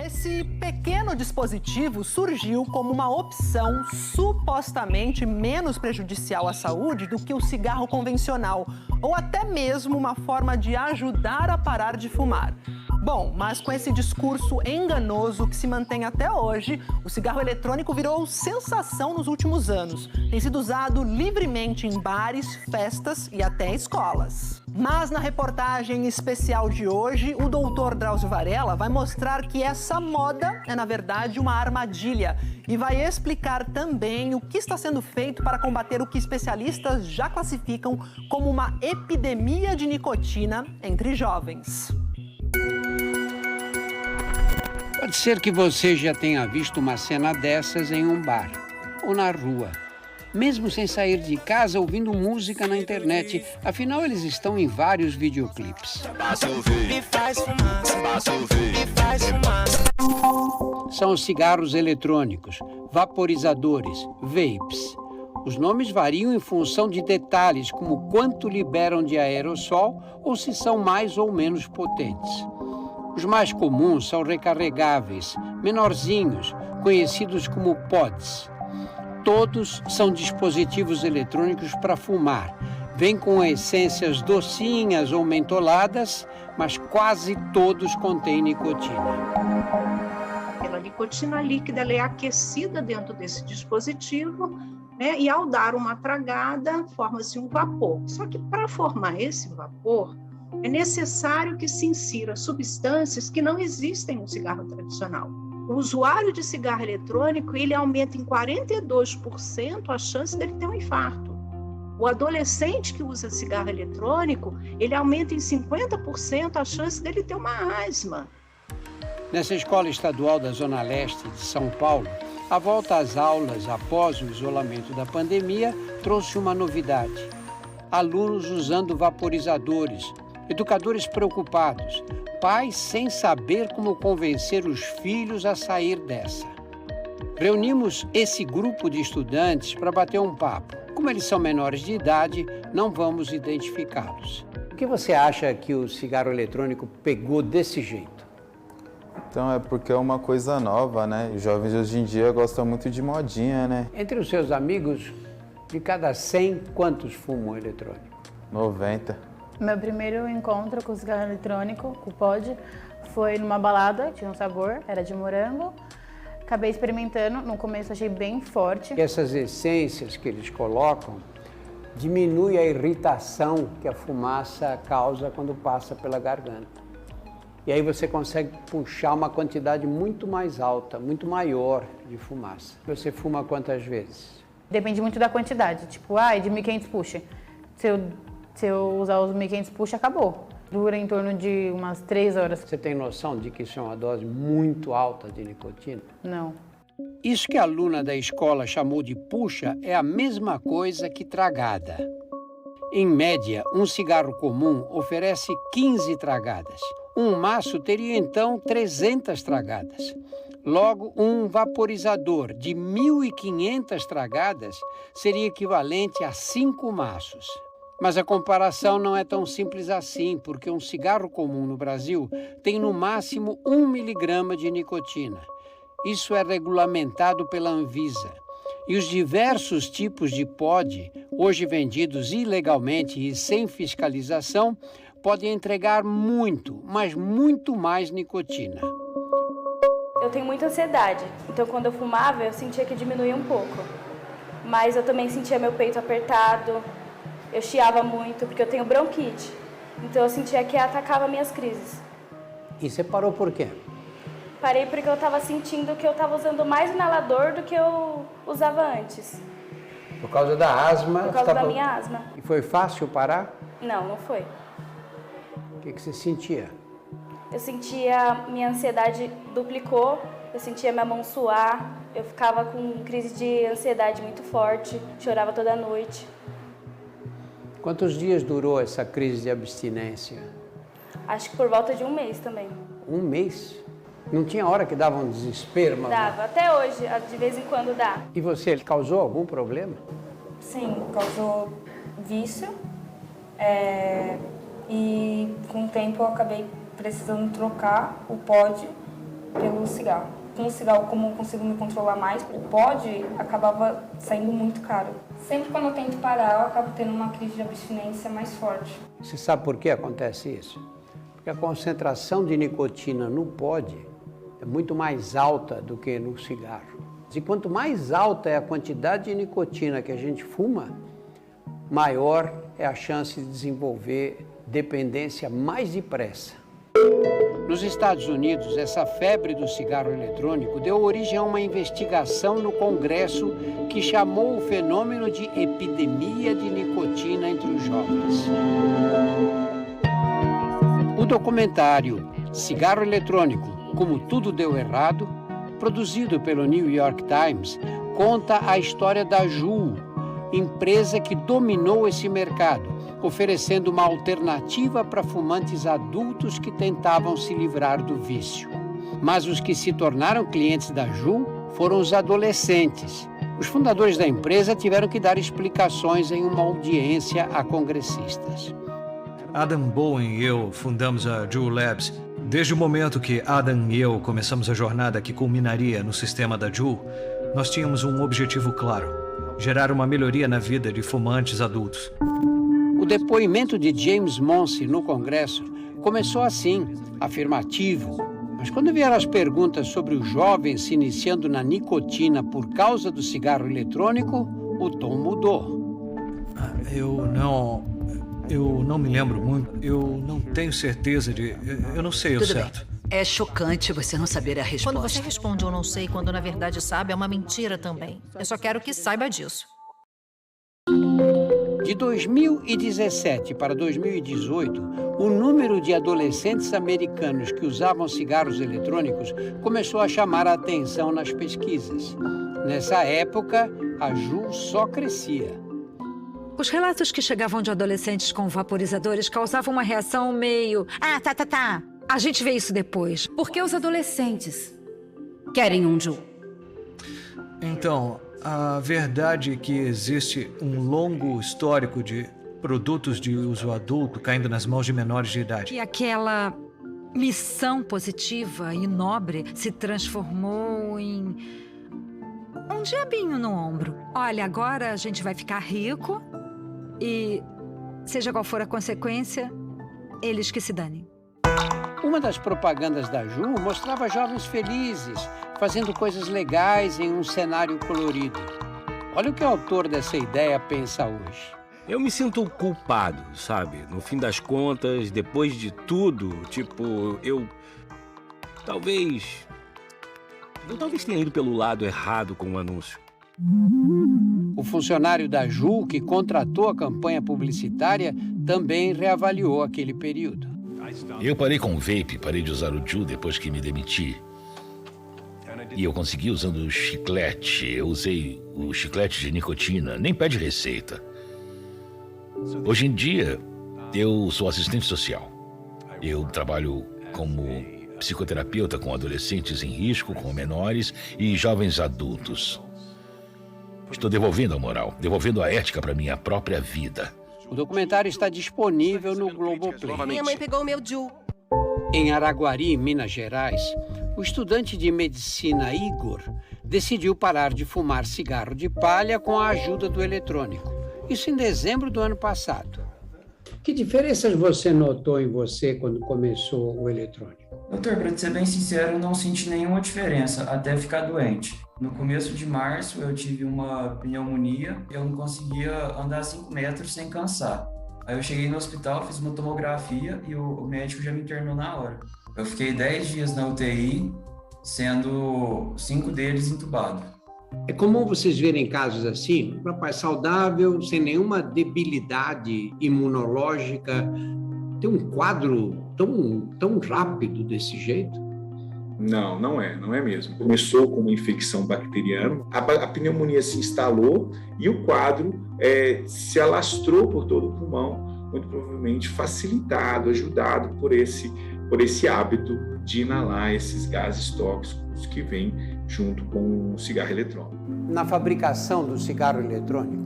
Esse pequeno dispositivo surgiu como uma opção supostamente menos prejudicial à saúde do que o cigarro convencional, ou até mesmo uma forma de ajudar a parar de fumar. Bom, mas com esse discurso enganoso que se mantém até hoje, o cigarro eletrônico virou sensação nos últimos anos. Tem sido usado livremente em bares, festas e até escolas. Mas na reportagem especial de hoje, o Dr. Drauzio Varela vai mostrar que essa moda é, na verdade, uma armadilha e vai explicar também o que está sendo feito para combater o que especialistas já classificam como uma epidemia de nicotina entre jovens. Pode ser que você já tenha visto uma cena dessas em um bar ou na rua. Mesmo sem sair de casa, ouvindo música na internet. Afinal, eles estão em vários videoclipes. São os cigarros eletrônicos, vaporizadores, vapes. Os nomes variam em função de detalhes, como quanto liberam de aerossol ou se são mais ou menos potentes. Os mais comuns são recarregáveis, menorzinhos, conhecidos como pods. Todos são dispositivos eletrônicos para fumar. Vêm com essências docinhas ou mentoladas, mas quase todos contêm nicotina. A nicotina líquida ela é aquecida dentro desse dispositivo, né, e ao dar uma tragada, forma-se um vapor. Só que para formar esse vapor, é necessário que se insira substâncias que não existem no cigarro tradicional. O usuário de cigarro eletrônico, ele aumenta em 42% a chance dele ter um infarto. O adolescente que usa cigarro eletrônico, ele aumenta em 50% a chance dele ter uma asma. Nessa escola estadual da Zona Leste de São Paulo, a volta às aulas após o isolamento da pandemia trouxe uma novidade. Alunos usando vaporizadores, educadores preocupados, pais sem saber como convencer os filhos a sair dessa. Reunimos esse grupo de estudantes para bater um papo. Como eles são menores de idade, não vamos identificá-los. Por que você acha que o cigarro eletrônico pegou desse jeito? Então é porque é uma coisa nova, né? Os jovens hoje em dia gostam muito de modinha, né? Entre os seus amigos, de cada 100, quantos fumam eletrônico? 90. Meu primeiro encontro com o cigarro eletrônico, com o pod, foi numa balada, tinha um sabor, era de morango. Acabei experimentando, no começo achei bem forte. Essas essências que eles colocam diminuem a irritação que a fumaça causa quando passa pela garganta. E aí você consegue puxar uma quantidade muito mais alta, muito maior de fumaça. Você fuma quantas vezes? Depende muito da quantidade, tipo, de 1.500 puxa. Se eu usar os 1.500 puxa, acabou. Dura em torno de umas 3 horas. Você tem noção de que isso é uma dose muito alta de nicotina? Não. Isso que a aluna da escola chamou de puxa é a mesma coisa que tragada. Em média, um cigarro comum oferece 15 tragadas. Um maço teria, então, 300 tragadas. Logo, um vaporizador de 1.500 tragadas seria equivalente a 5 maços. Mas a comparação não é tão simples assim, porque um cigarro comum no Brasil tem no máximo 1 miligrama de nicotina. Isso é regulamentado pela Anvisa. E os diversos tipos de pod, hoje vendidos ilegalmente e sem fiscalização, podem entregar muito, mas muito mais nicotina. Eu tenho muita ansiedade, então quando eu fumava eu sentia que diminuía um pouco. Mas eu também sentia meu peito apertado, eu chiava muito, porque eu tenho bronquite. Então eu sentia que atacava minhas crises. E você parou por quê? Parei porque eu estava sentindo que eu estava usando mais inalador do que eu usava antes. Por causa da asma? Por causa da minha asma. E foi fácil parar? Não, não foi. O que você sentia? Eu sentia, minha ansiedade duplicou, eu sentia minha mão suar, eu ficava com crise de ansiedade muito forte, chorava toda noite. Quantos dias durou essa crise de abstinência? Acho que por volta de 1 mês também. 1 mês? Não tinha hora que dava um desespero, mamãe? Dava, até hoje, de vez em quando dá. E você, ele causou algum problema? Sim, causou vício. E com o tempo eu acabei precisando trocar o pod pelo cigarro. Com o cigarro, como eu consigo me controlar mais, o pod acabava saindo muito caro. Sempre quando eu tento parar, eu acabo tendo uma crise de abstinência mais forte. Você sabe por que acontece isso? Porque a concentração de nicotina no pod é muito mais alta do que no cigarro. E quanto mais alta é a quantidade de nicotina que a gente fuma, maior é a chance de desenvolver dependência mais depressa. Nos Estados Unidos, essa febre do cigarro eletrônico deu origem a uma investigação no Congresso que chamou o fenômeno de epidemia de nicotina entre os jovens. O documentário Cigarro Eletrônico, Como Tudo Deu Errado, produzido pelo New York Times, conta a história da Juul, empresa que dominou esse mercado, oferecendo uma alternativa para fumantes adultos que tentavam se livrar do vício. Mas os que se tornaram clientes da Juul foram os adolescentes. Os fundadores da empresa tiveram que dar explicações em uma audiência a congressistas. Adam Bowen e eu fundamos a Juul Labs. Desde o momento que Adam e eu começamos a jornada que culminaria no sistema da Juul, nós tínhamos um objetivo claro: gerar uma melhoria na vida de fumantes adultos. O depoimento de James Monsi no Congresso começou assim, afirmativo. Mas quando vieram as perguntas sobre os jovens se iniciando na nicotina por causa do cigarro eletrônico, o tom mudou. Eu não me lembro muito. Eu não tenho certeza de... Eu não sei o certo. Tudo bem. É chocante você não saber a resposta. Quando você responde eu não sei, quando na verdade sabe, é uma mentira também. Eu só quero que saiba disso. De 2017 para 2018, o número de adolescentes americanos que usavam cigarros eletrônicos começou a chamar a atenção nas pesquisas. Nessa época, a Juul só crescia. Os relatos que chegavam de adolescentes com vaporizadores causavam uma reação meio... tá. A gente vê isso depois. Porque os adolescentes querem um Juul. Então, a verdade é que existe um longo histórico de produtos de uso adulto caindo nas mãos de menores de idade. E aquela missão positiva e nobre se transformou em um diabinho no ombro. Olha, agora a gente vai ficar rico e, seja qual for a consequência, eles que se danem. Uma das propagandas da Juul mostrava jovens felizes, fazendo coisas legais em um cenário colorido. Olha o que o autor dessa ideia pensa hoje. Eu me sinto culpado, sabe? No fim das contas, depois de tudo, eu talvez tenha ido pelo lado errado com o anúncio. O funcionário da Juul, que contratou a campanha publicitária, também reavaliou aquele período. Eu parei com o vape, parei de usar o Juul depois que me demiti. E eu consegui usando o chiclete. Eu usei o chiclete de nicotina, nem pede receita. Hoje em dia, eu sou assistente social. Eu trabalho como psicoterapeuta com adolescentes em risco, com menores e jovens adultos. Estou devolvendo a moral, devolvendo a ética para minha própria vida. O documentário está disponível no Globoplay. Minha mãe pegou o meu Juul. Em Araguari, Minas Gerais, o estudante de medicina Igor decidiu parar de fumar cigarro de palha com a ajuda do eletrônico. Isso em dezembro do ano passado. Que diferenças você notou em você quando começou o eletrônico? Doutor, para ser bem sincero, eu não senti nenhuma diferença até ficar doente. No começo de março, eu tive uma pneumonia e eu não conseguia andar 5 metros sem cansar. Aí eu cheguei no hospital, fiz uma tomografia e o médico já me internou na hora. Eu fiquei 10 dias na UTI, sendo 5 deles entubados. É comum vocês verem casos assim, um rapaz saudável, sem nenhuma debilidade imunológica, ter um quadro tão rápido desse jeito? Não é mesmo. Começou com uma infecção bacteriana, a pneumonia se instalou e o quadro se alastrou por todo o pulmão, muito provavelmente facilitado, ajudado por esse hábito de inalar esses gases tóxicos que vêm junto com o cigarro eletrônico. Na fabricação do cigarro eletrônico,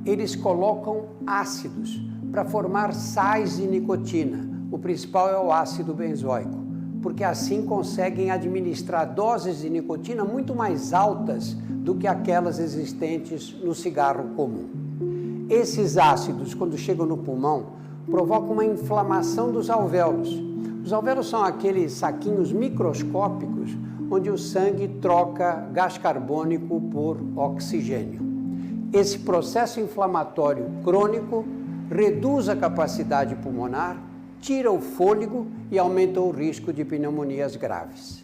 eles colocam ácidos para formar sais de nicotina. O principal é o ácido benzoico. porque assim conseguem administrar doses de nicotina muito mais altas do que aquelas existentes no cigarro comum. Esses ácidos, quando chegam no pulmão, provocam uma inflamação dos alvéolos. Os alvéolos são aqueles saquinhos microscópicos onde o sangue troca gás carbônico por oxigênio. Esse processo inflamatório crônico reduz a capacidade pulmonar, tira o fôlego e aumenta o risco de pneumonias graves.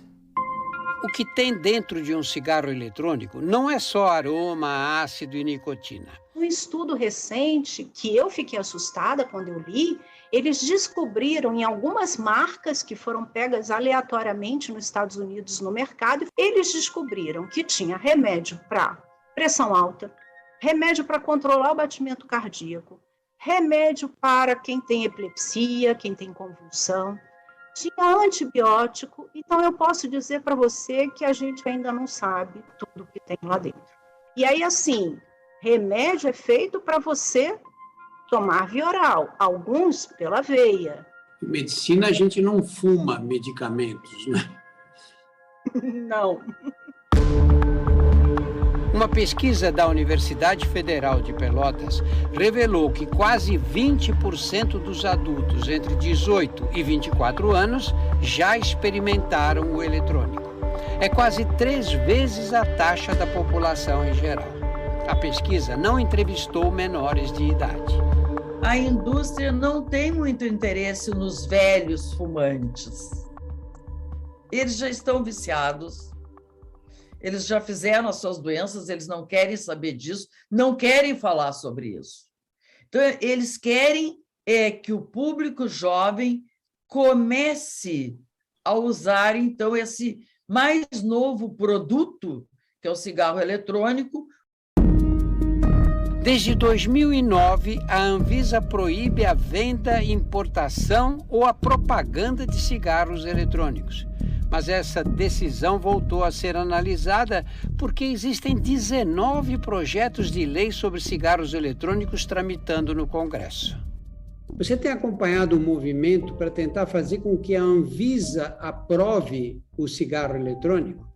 O que tem dentro de um cigarro eletrônico não é só aroma, ácido e nicotina. Um estudo recente, que eu fiquei assustada quando eu li, eles descobriram em algumas marcas que foram pegas aleatoriamente nos Estados Unidos no mercado, eles descobriram que tinha remédio para pressão alta, remédio para controlar o batimento cardíaco, remédio para quem tem epilepsia, quem tem convulsão, tinha antibiótico. Então eu posso dizer para você que a gente ainda não sabe tudo que tem lá dentro. E aí, assim, remédio é feito para você tomar via oral, alguns pela veia. Em medicina a gente não fuma medicamentos, né? Não. Uma pesquisa da Universidade Federal de Pelotas revelou que quase 20% dos adultos entre 18 e 24 anos já experimentaram o eletrônico. É quase 3 vezes a taxa da população em geral. A pesquisa não entrevistou menores de idade. A indústria não tem muito interesse nos velhos fumantes. Eles já estão viciados. Eles já fizeram as suas doenças, eles não querem saber disso, não querem falar sobre isso. Então, eles querem que o público jovem comece a usar, então, esse mais novo produto, que é o cigarro eletrônico. Desde 2009, a Anvisa proíbe a venda, importação ou a propaganda de cigarros eletrônicos. Mas essa decisão voltou a ser analisada porque existem 19 projetos de lei sobre cigarros eletrônicos tramitando no Congresso. Você tem acompanhado o movimento para tentar fazer com que a Anvisa aprove o cigarro eletrônico?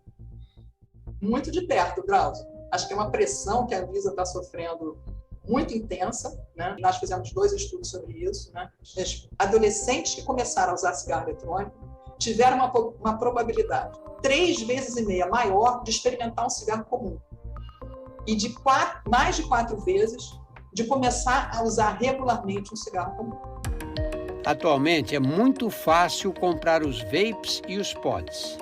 Muito de perto, Drauzio. Acho que é uma pressão que a Anvisa está sofrendo muito intensa, né? Nós fizemos 2 estudos sobre isso, né? Os adolescentes que começaram a usar cigarro eletrônico tiveram uma probabilidade 3,5 vezes maior de experimentar um cigarro comum e de mais de 4 vezes de começar a usar regularmente um cigarro comum. Atualmente é muito fácil comprar os vapes e os pods.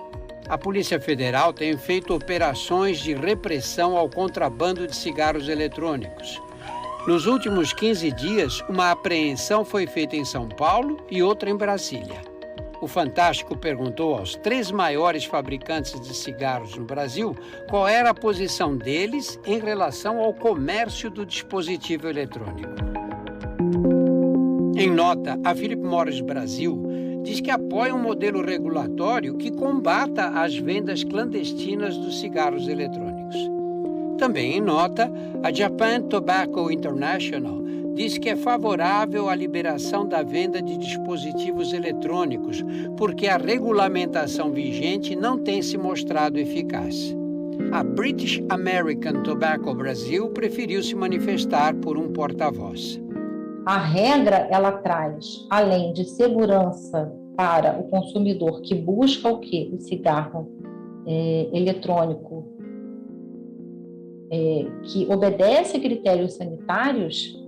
A Polícia Federal tem feito operações de repressão ao contrabando de cigarros eletrônicos. Nos últimos 15 dias, uma apreensão foi feita em São Paulo e outra em Brasília. O Fantástico perguntou aos 3 maiores fabricantes de cigarros no Brasil qual era a posição deles em relação ao comércio do dispositivo eletrônico. Em nota, a Philip Morris Brasil diz que apoia um modelo regulatório que combata as vendas clandestinas dos cigarros eletrônicos. Também em nota, a Japan Tobacco International diz que é favorável à liberação da venda de dispositivos eletrônicos, porque a regulamentação vigente não tem se mostrado eficaz. A British American Tobacco Brasil preferiu se manifestar por um porta-voz. A regra, ela traz, além de segurança para o consumidor que busca o quê? O cigarro eletrônico, que obedece a critérios sanitários,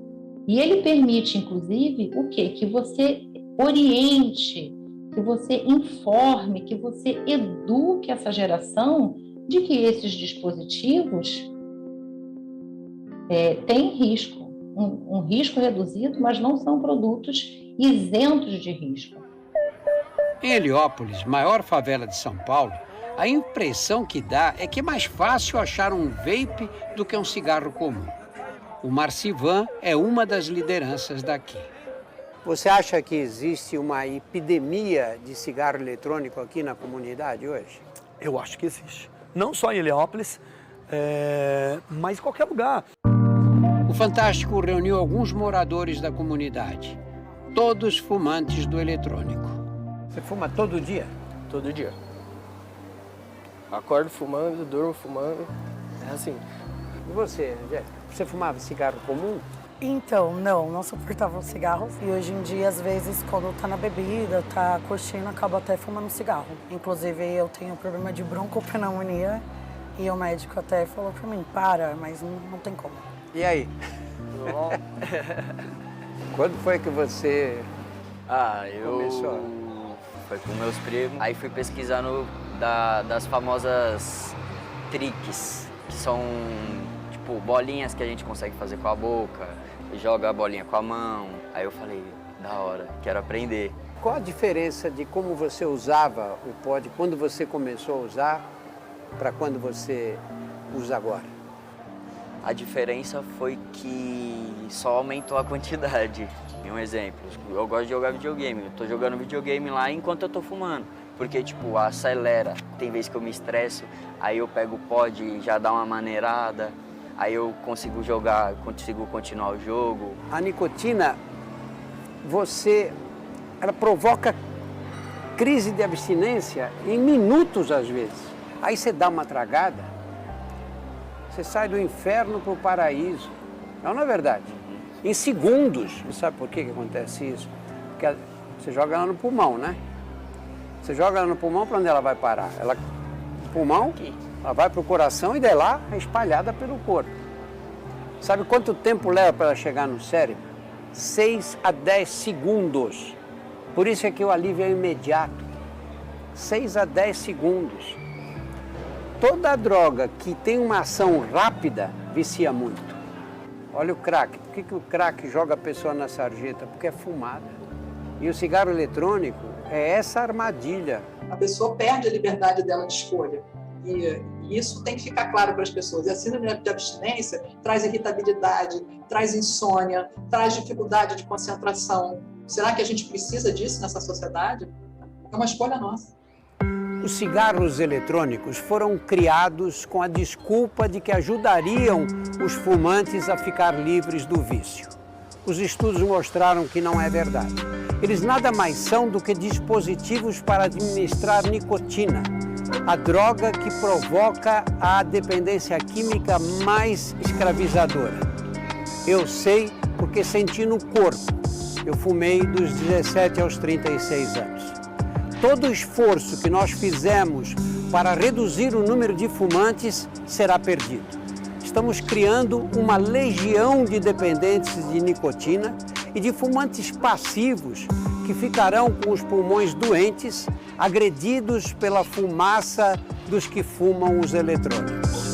e ele permite, inclusive, o quê? Que você oriente, que você informe, que você eduque essa geração de que esses dispositivos têm risco, um risco reduzido, mas não são produtos isentos de risco. Em Heliópolis, maior favela de São Paulo, a impressão que dá é que é mais fácil achar um vape do que um cigarro comum. O Marcivan é uma das lideranças daqui. Você acha que existe uma epidemia de cigarro eletrônico aqui na comunidade hoje? Eu acho que existe. Não só em Heliópolis, mas em qualquer lugar. O Fantástico reuniu alguns moradores da comunidade, todos fumantes do eletrônico. Você fuma todo dia? todo dia. Acordo fumando, durmo fumando, é assim. E você, Angélica? Você fumava cigarro comum? Então, não suportava o cigarro. E hoje em dia, às vezes, quando tá na bebida, tá curtindo, acabo até fumando cigarro. Inclusive, eu tenho problema de broncopneumonia e o médico até falou pra mim, para, mas não tem como. E aí? Quando foi que você começou? Foi com meus primos. Aí fui pesquisando das famosas tricks, que são tipo bolinhas que a gente consegue fazer com a boca, e joga a bolinha com a mão. Aí eu falei, da hora, quero aprender. Qual a diferença de como você usava o pod quando você começou a usar para quando você usa agora? A diferença foi que só aumentou a quantidade. Um exemplo, eu gosto de jogar videogame, eu tô jogando videogame lá enquanto eu tô fumando. Porque, tipo, acelera. Tem vezes que eu me estresso, aí eu pego o pod e já dá uma maneirada, aí eu consigo jogar, consigo continuar o jogo. A nicotina, ela provoca crise de abstinência em minutos, às vezes. Aí você dá uma tragada, você sai do inferno para o paraíso. Não é verdade? Em segundos. Você sabe por que acontece isso? Porque você joga ela no pulmão, né? Você joga ela no pulmão, para onde ela vai parar? No pulmão, ela vai para o coração e de lá é espalhada pelo corpo. Sabe quanto tempo leva para ela chegar no cérebro? 6 a 10 segundos. Por isso é que o alívio é imediato. 6 a 10 segundos. Toda droga que tem uma ação rápida vicia muito. Olha o crack. Por que o crack joga a pessoa na sarjeta? Porque é fumada. E o cigarro eletrônico é essa armadilha. A pessoa perde a liberdade dela de escolha. E isso tem que ficar claro para as pessoas. E a síndrome de abstinência traz irritabilidade, traz insônia, traz dificuldade de concentração. Será que a gente precisa disso nessa sociedade? É uma escolha nossa. Os cigarros eletrônicos foram criados com a desculpa de que ajudariam os fumantes a ficar livres do vício. Os estudos mostraram que não é verdade. Eles nada mais são do que dispositivos para administrar nicotina, a droga que provoca a dependência química mais escravizadora. Eu sei porque senti no corpo. Eu fumei dos 17 aos 36 anos. Todo o esforço que nós fizemos para reduzir o número de fumantes será perdido. Estamos criando uma legião de dependentes de nicotina e de fumantes passivos que ficarão com os pulmões doentes, agredidos pela fumaça dos que fumam os eletrônicos.